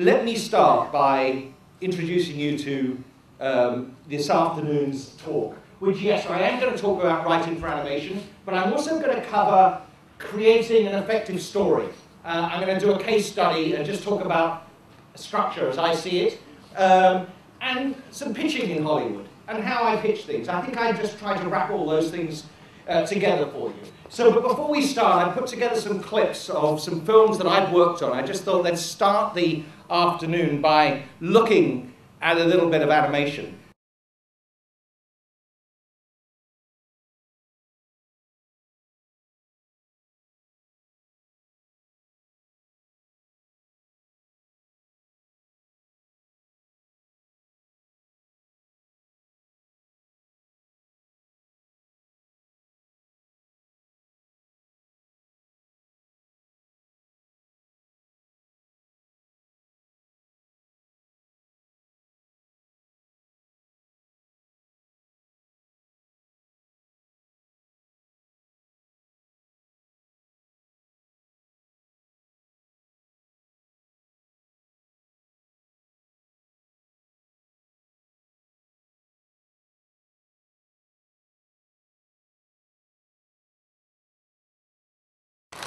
let me start by introducing you to this afternoon's talk, which, yes, I am going to talk about writing for animation, but I'm also going to cover creating an effective story. I'm going to do a case study and just talk about structure as I see it, and some pitching in Hollywood, and how I pitch things. I think I just try to wrap all those things together for you. So, but before we start, I put together some clips of some films that I've worked on. I just thought let's start the afternoon by looking at a little bit of animation.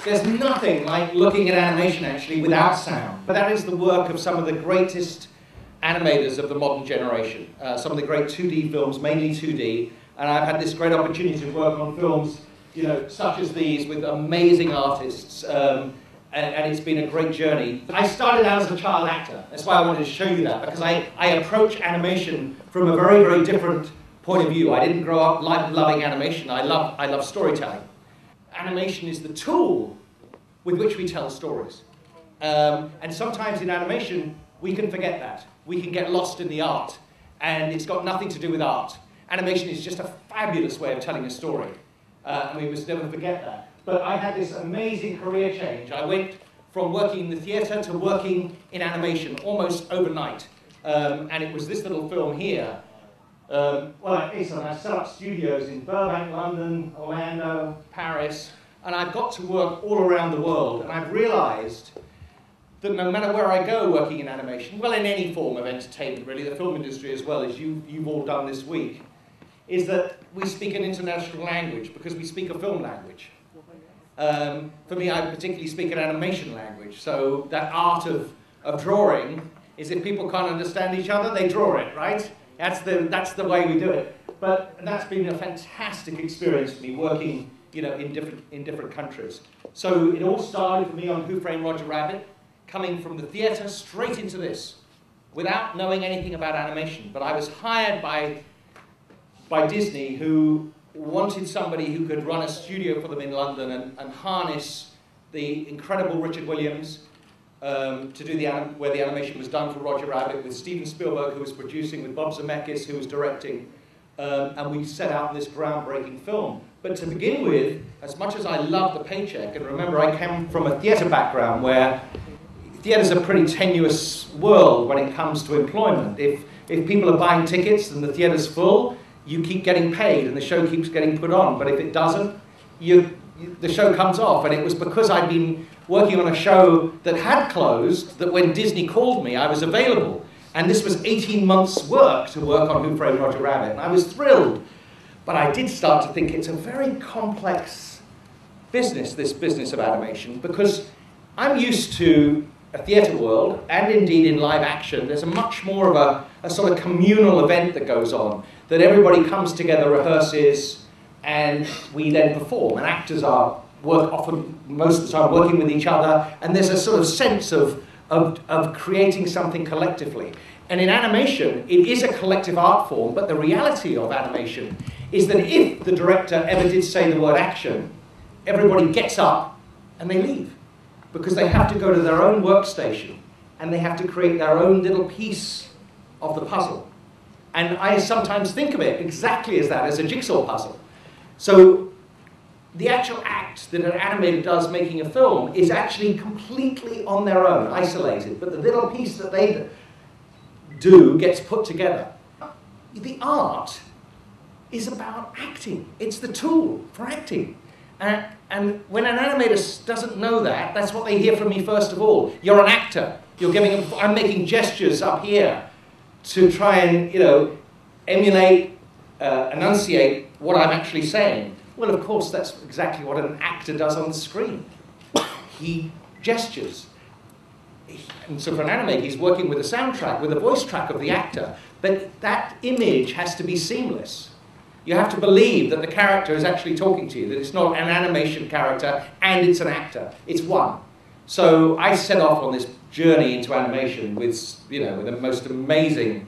There's nothing like looking at animation actually without sound, but that is the work of some of the greatest animators of the modern generation. Some of the great 2D films, mainly 2D, and I've had this great opportunity to work on films, you know, such as these with amazing artists, and it's been a great journey. I started out as a child actor. That's why I wanted to show you that, because I approach animation from a very, very different point of view. I didn't grow up loving animation. I love storytelling. Animation is the tool with which we tell stories. And sometimes in animation, we can forget that. We can get lost in the art, and it's got nothing to do with art. Animation is just a fabulous way of telling a story, and we must never forget that. But I had this amazing career change. I went from working in the theatre to working in animation almost overnight. And it was this little film here. Well, I set up studios in Burbank, London, Orlando, Paris, and I've got to work all around the world, and I've realized that no matter where I go working in animation, well, in any form of entertainment, really, the film industry as well, as you've all done this week, is that we speak an international language because we speak a film language. For me, I particularly speak an animation language, so that art of drawing is if people can't understand each other, they draw it, right? That's the way we do it. But that's been a fantastic experience for me working, you know, in different countries. So it all started for me on Who Framed Roger Rabbit, coming from the theatre straight into this, without knowing anything about animation. But I was hired by Disney, who wanted somebody who could run a studio for them in London and harness the incredible Richard Williams, to do where the animation was done for Roger Rabbit, with Steven Spielberg, who was producing, with Bob Zemeckis, who was directing, and we set out this groundbreaking film. But to begin with, as much as I love the paycheck, and remember I came from a theatre background where theatre's a pretty tenuous world when it comes to employment. If people are buying tickets and the theatre's full, you keep getting paid and the show keeps getting put on. But if it doesn't, the show comes off. And it was because I'd been working on a show that had closed that when Disney called me, I was available. And this was 18 months' work to work on Who Framed Roger Rabbit. And I was thrilled. But I did start to think it's a very complex business, this business of animation, because I'm used to a theatre world, and indeed in live action, there's a much more of a sort of communal event that goes on, that everybody comes together, rehearses, and we then perform. And actors are often, most of the time, working with each other, and there's a sort of sense of creating something collectively. And in animation, it is a collective art form, but the reality of animation is that if the director ever did say the word action, everybody gets up and they leave, because they have to go to their own workstation and they have to create their own little piece of the puzzle. And I sometimes think of it exactly as that, as a jigsaw puzzle. So the actual act that an animator does making a film is actually completely on their own, isolated, but the little piece that they do gets put together. The art is about acting. It's the tool for acting. And when an animator doesn't know that, that's what they hear from me first of all. You're an actor. I'm making gestures up here to try and, emulate, enunciate what I'm actually saying. Well, of course, that's exactly what an actor does on the screen. He gestures. And so for an animator, he's working with a soundtrack, with a voice track of the actor. But that image has to be seamless. You have to believe that the character is actually talking to you, that it's not an animation character and it's an actor. It's one. So I set off on this journey into animation with, with the most amazing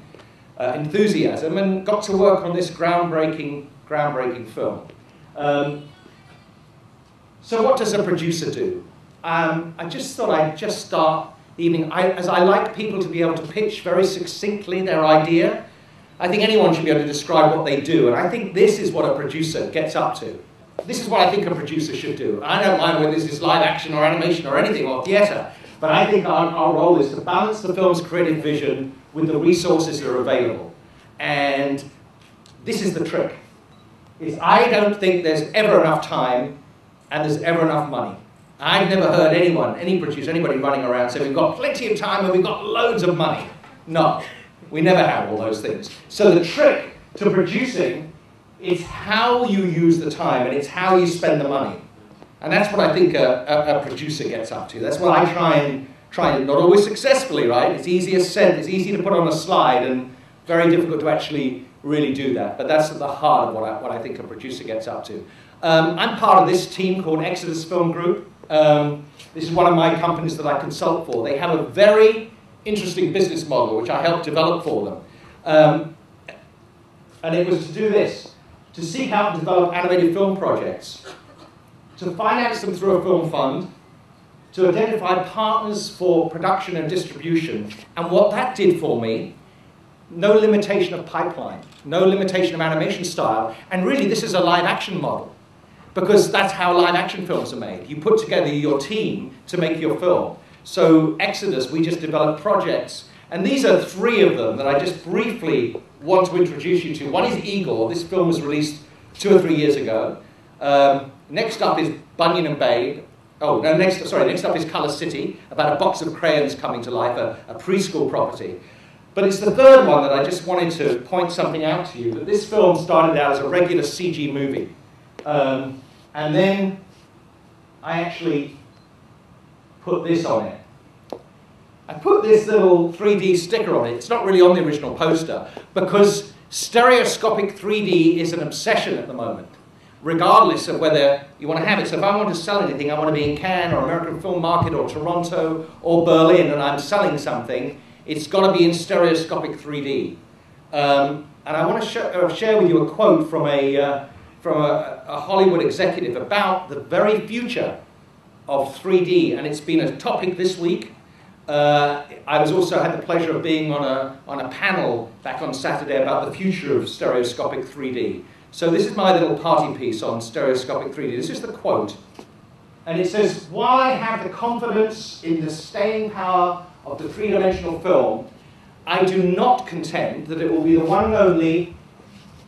enthusiasm and got to work on this groundbreaking film. So what does a producer do? I just thought I'd just start the evening, as I like people to be able to pitch very succinctly their idea. I think anyone should be able to describe what they do, and I think this is what a producer gets up to. This is what I think a producer should do. I don't mind whether this is live action or animation or anything, or theatre, but I think our role is to balance the film's creative vision with the resources that are available. And this is the trick. I don't think there's ever enough time and there's ever enough money. I've never heard any producer, anybody running around say, we've got plenty of time and we've got loads of money. No, we never have all those things. So the trick to producing is how you use the time and it's how you spend the money. And that's what I think a producer gets up to. That's what I try and not always successfully, right? It's easier said, it's easy to put on a slide and very difficult to actually really do that. But that's at the heart of what I think a producer gets up to. I'm part of this team called Exodus Film Group. This is one of my companies that I consult for. They have a very interesting business model, which I helped develop for them. And it was to do this, to seek out and develop animated film projects, to finance them through a film fund, to identify partners for production and distribution. And what that did for me, no limitation of pipeline, no limitation of animation style, and really this is a live action model. Because that's how live action films are made. You put together your team to make your film. So Exodus, we just developed projects. And these are 3 of them that I just briefly want to introduce you to. One is Igor. This film was released 2 or 3 years ago. Next up is Bunyan and Babe. Oh, no, next up is Color City, about a box of crayons coming to life, a preschool property. But it's the 3rd one that I just wanted to point something out to you, that this film started out as a regular CG movie. And then I actually put this on it. I put this little 3D sticker on it. It's not really on the original poster, because stereoscopic 3D is an obsession at the moment, regardless of whether you want to have it. So if I want to sell anything, I want to be in Cannes or American Film Market or Toronto or Berlin, and I'm selling something, it's got to be in stereoscopic 3D. And I want to share with you a quote from a Hollywood executive about the very future of 3D, and it's been a topic this week. I was also had the pleasure of being on a panel back on Saturday about the future of stereoscopic 3D. So this is my little party piece on stereoscopic 3D. This is the quote, and it says, "While I have the confidence in the staying power of the three-dimensional film, I do not contend that it will be the one and only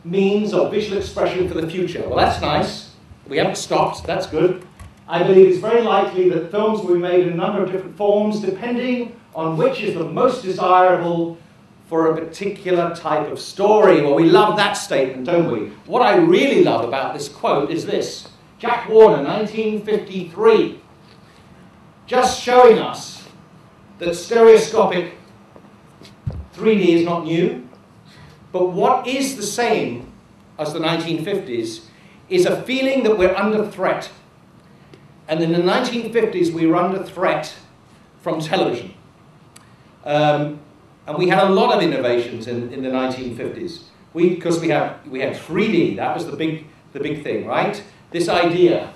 means of visual expression for the future." Well, that's nice. We haven't stopped. That's good. I believe it's very likely that films will be made in a number of different forms, depending on which is the most desirable for a particular type of story. Well, we love that statement, don't we? What I really love about this quote is this. Jack Warner, 1953, just showing us that stereoscopic 3D is not new, but what is the same as the 1950s is a feeling that we're under threat. And in the 1950s, we were under threat from television. And we had a lot of innovations in the 1950s. Because we had 3D, that was the big thing, right? This idea.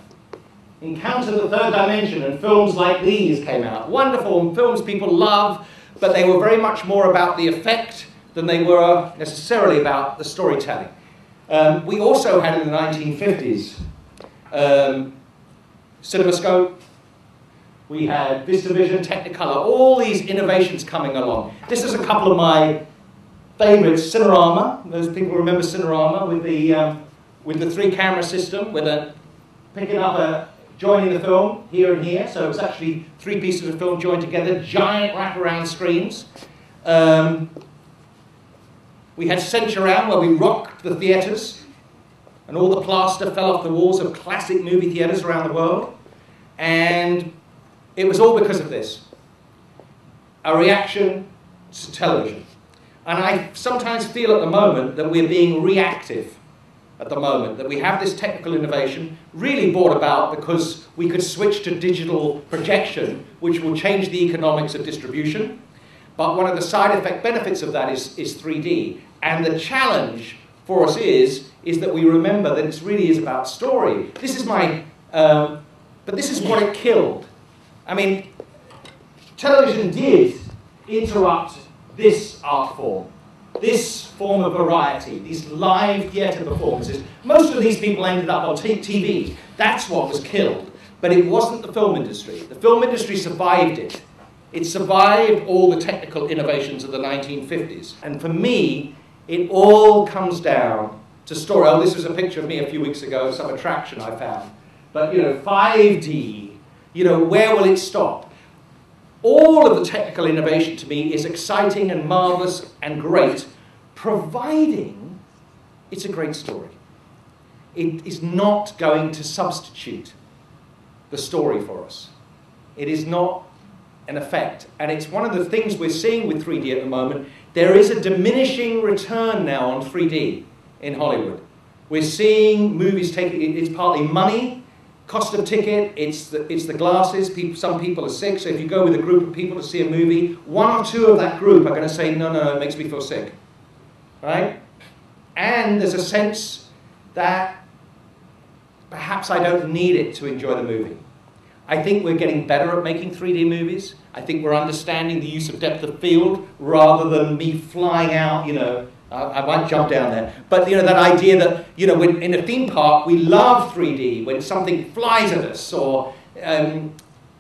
Encounter the third dimension, and films like these came out. Wonderful films people love, but they were very much more about the effect than they were necessarily about the storytelling. We also had in the 1950s CinemaScope, we had VistaVision, Technicolor, all these innovations coming along. This is a couple of my favorites. Cinerama, those people remember Cinerama with the 3-camera system, with a picking up joining the film here and here. So it was actually 3 pieces of film joined together, giant wraparound screens. We had Centuround, where we rocked the theatres, and all the plaster fell off the walls of classic movie theatres around the world. And it was all because of this. A reaction to television. And I sometimes feel at the moment that we're being reactive at the moment, that we have this technical innovation really brought about because we could switch to digital projection, which will change the economics of distribution. But one of the side effect benefits of that is 3D. And the challenge for us is that we remember that it really is about story. This is my, but this is what it killed. I mean, television did interrupt this art form, this form of variety, these live theatre performances. Most of these people ended up on TV. That's what was killed. But it wasn't the film industry. The film industry survived it. It survived all the technical innovations of the 1950s. And for me, it all comes down to story. Oh, this was a picture of me a few weeks ago, some attraction I found. But, 5D, where will it stop? All of the technical innovation to me is exciting and marvelous and great, providing it's a great story. It is not going to substitute the story for us. It is not an effect. And it's one of the things we're seeing with 3D at the moment. There is a diminishing return now on 3D in Hollywood. We're seeing movies it's partly money, cost of ticket, it's the glasses. Some people are sick, so if you go with a group of people to see a movie, 1 or 2 of that group are going to say, no, it makes me feel sick. Right? And there's a sense that perhaps I don't need it to enjoy the movie. I think we're getting better at making 3D movies. I think we're understanding the use of depth of field rather than me flying out, I might jump down there. But, that idea that, when in a theme park, we love 3D when something flies at us, or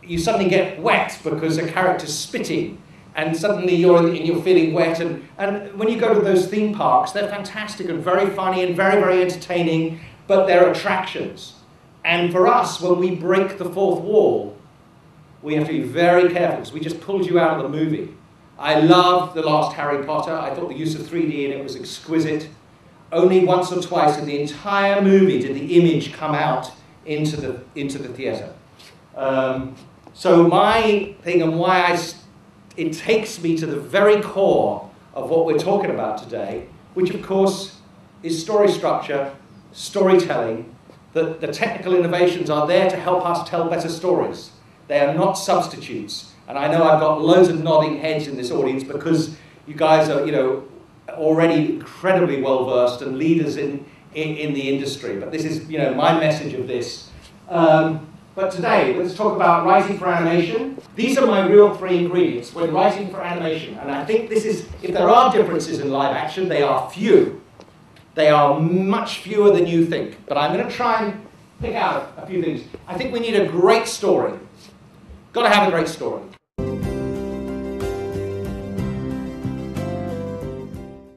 you suddenly get wet because a character's spitting, and suddenly you're feeling wet. And when you go to those theme parks, they're fantastic and very funny and very, very entertaining, but they're attractions. And for us, when we break the 4th wall, we have to be very careful because we just pulled you out of the movie. I loved the last Harry Potter. I thought the use of 3D in it was exquisite. Only once or twice in the entire movie did the image come out into the theatre. So my thing and why it takes me to the very core of what we're talking about today, which of course is story structure, storytelling. The technical innovations are there to help us tell better stories. They are not substitutes. And I know I've got loads of nodding heads in this audience because you guys are, already incredibly well-versed and leaders in the industry. But this is, my message of this. But today, let's talk about writing for animation. These are my real 3 ingredients when writing for animation. And I think this is, if there are differences in live action, they are few. They are much fewer than you think. But I'm going to try and pick out a few things. I think we need a great story. Got to have a great story.